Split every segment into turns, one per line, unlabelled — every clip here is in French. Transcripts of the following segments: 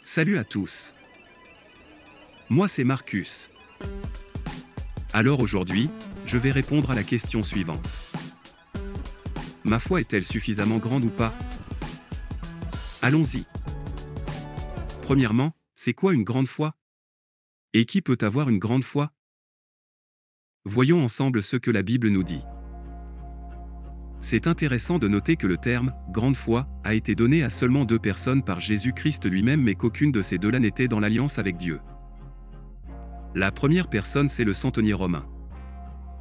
Salut à tous. Moi c'est Marcus. Alors aujourd'hui, je vais répondre à la question suivante. Ma foi est-elle suffisamment grande ou pas? Allons-y. Premièrement, c'est quoi une grande foi? Et qui peut avoir une grande foi? Voyons ensemble ce que la Bible nous dit. C'est intéressant de noter que le terme « grande foi » a été donné à seulement 2 personnes par Jésus-Christ lui-même, mais qu'aucune de ces deux-là n'était dans l'alliance avec Dieu. La première personne, c'est le centenier romain.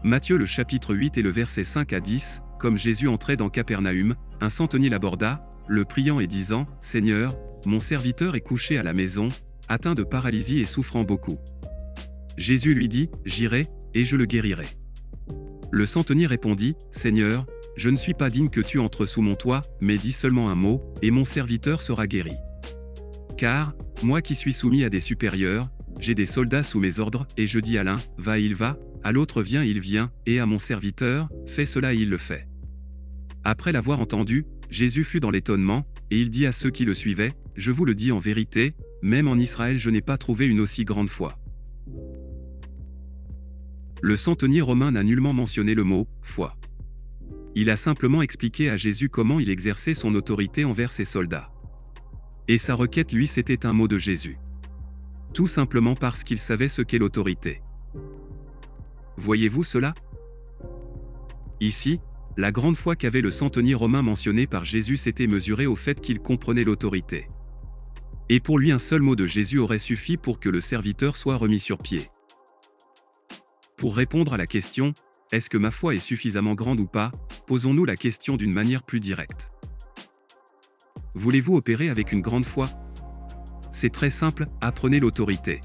Matthieu le chapitre 8 et le verset 5 à 10, comme Jésus entrait dans Capernaüm, un centenier l'aborda, le priant et disant « Seigneur, mon serviteur est couché à la maison, atteint de paralysie et souffrant beaucoup. » Jésus lui dit « J'irai, et je le guérirai. » Le centenier répondit « Seigneur, je ne suis pas digne que tu entres sous mon toit, mais dis seulement un mot, et mon serviteur sera guéri. Car, moi qui suis soumis à des supérieurs, j'ai des soldats sous mes ordres, et je dis à l'un, va il va, à l'autre viens il vient, et à mon serviteur, fais cela et il le fait. » Après l'avoir entendu, Jésus fut dans l'étonnement, et il dit à ceux qui le suivaient, je vous le dis en vérité, même en Israël je n'ai pas trouvé une aussi grande foi. Le centenier romain n'a nullement mentionné le mot « foi ». Il a simplement expliqué à Jésus comment il exerçait son autorité envers ses soldats. Et sa requête, lui, c'était un mot de Jésus. Tout simplement parce qu'il savait ce qu'est l'autorité. Voyez-vous cela? Ici, la grande foi qu'avait le centenier romain mentionné par Jésus s'était mesurée au fait qu'il comprenait l'autorité. Et pour lui, un seul mot de Jésus aurait suffi pour que le serviteur soit remis sur pied. Pour répondre à la question, est-ce que ma foi est suffisamment grande ou pas, posons-nous la question d'une manière plus directe. Voulez-vous opérer avec une grande foi? C'est très simple, apprenez l'autorité.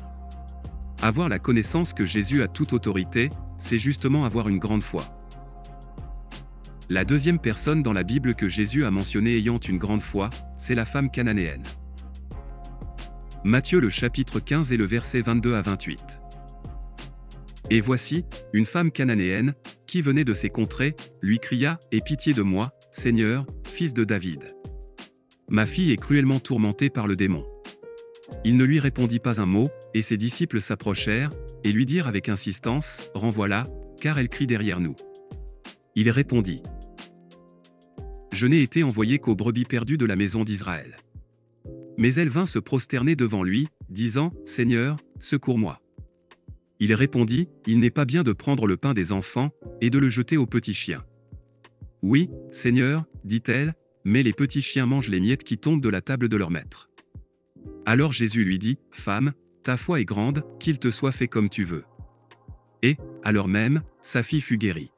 Avoir la connaissance que Jésus a toute autorité, c'est justement avoir une grande foi. La deuxième personne dans la Bible que Jésus a mentionnée ayant une grande foi, c'est la femme cananéenne. Matthieu le chapitre 15 et le verset 22 à 28. Et voici, une femme cananéenne, qui venait de ces contrées, lui cria « Aie pitié de moi, Seigneur, fils de David. Ma fille est cruellement tourmentée par le démon. » Il ne lui répondit pas un mot, et ses disciples s'approchèrent, et lui dirent avec insistance « Renvoie-la, car elle crie derrière nous. » Il répondit « Je n'ai été envoyé qu'aux brebis perdues de la maison d'Israël. » Mais elle vint se prosterner devant lui, disant « Seigneur, secours-moi. » Il répondit, « Il n'est pas bien de prendre le pain des enfants, et de le jeter aux petits chiens. » « Oui, Seigneur, dit-elle, mais les petits chiens mangent les miettes qui tombent de la table de leur maître. » Alors Jésus lui dit, « Femme, ta foi est grande, qu'il te soit fait comme tu veux. » Et, à l'heure même, sa fille fut guérie.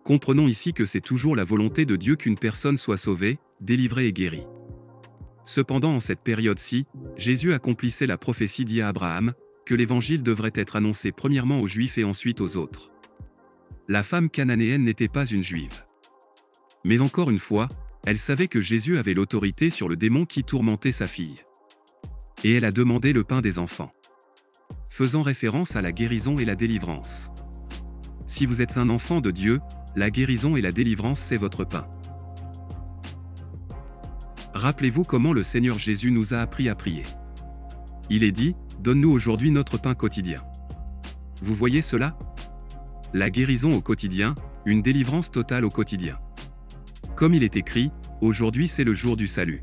Comprenons ici que c'est toujours la volonté de Dieu qu'une personne soit sauvée, délivrée et guérie. Cependant, en cette période-ci, Jésus accomplissait la prophétie dit à Abraham, que l'évangile devrait être annoncé premièrement aux Juifs et ensuite aux autres. La femme cananéenne n'était pas une Juive. Mais encore une fois, elle savait que Jésus avait l'autorité sur le démon qui tourmentait sa fille. Et elle a demandé le pain des enfants. Faisant référence à la guérison et la délivrance. Si vous êtes un enfant de Dieu, la guérison et la délivrance c'est votre pain. Rappelez-vous comment le Seigneur Jésus nous a appris à prier. Il est dit, donne-nous aujourd'hui notre pain quotidien. Vous voyez cela? La guérison au quotidien, une délivrance totale au quotidien. Comme il est écrit, aujourd'hui c'est le jour du salut.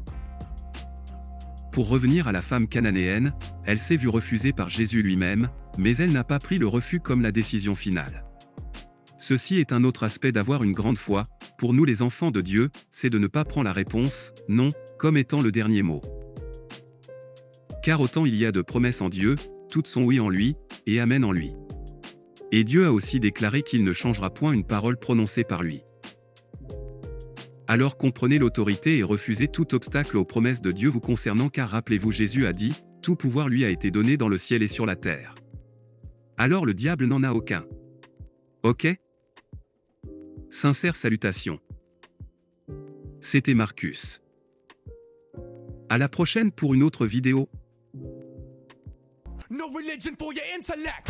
Pour revenir à la femme cananéenne, elle s'est vue refuser par Jésus lui-même, mais elle n'a pas pris le refus comme la décision finale. Ceci est un autre aspect d'avoir une grande foi, pour nous les enfants de Dieu, c'est de ne pas prendre la réponse « non » comme étant le dernier mot. Car autant il y a de promesses en Dieu, toutes sont oui en lui, et amen en lui. Et Dieu a aussi déclaré qu'il ne changera point une parole prononcée par lui. Alors comprenez l'autorité et refusez tout obstacle aux promesses de Dieu vous concernant, car rappelez-vous, Jésus a dit, tout pouvoir lui a été donné dans le ciel et sur la terre. Alors le diable n'en a aucun. Ok? Sincères salutations. C'était Marcus. À la prochaine pour une autre vidéo.
No religion for your intellect.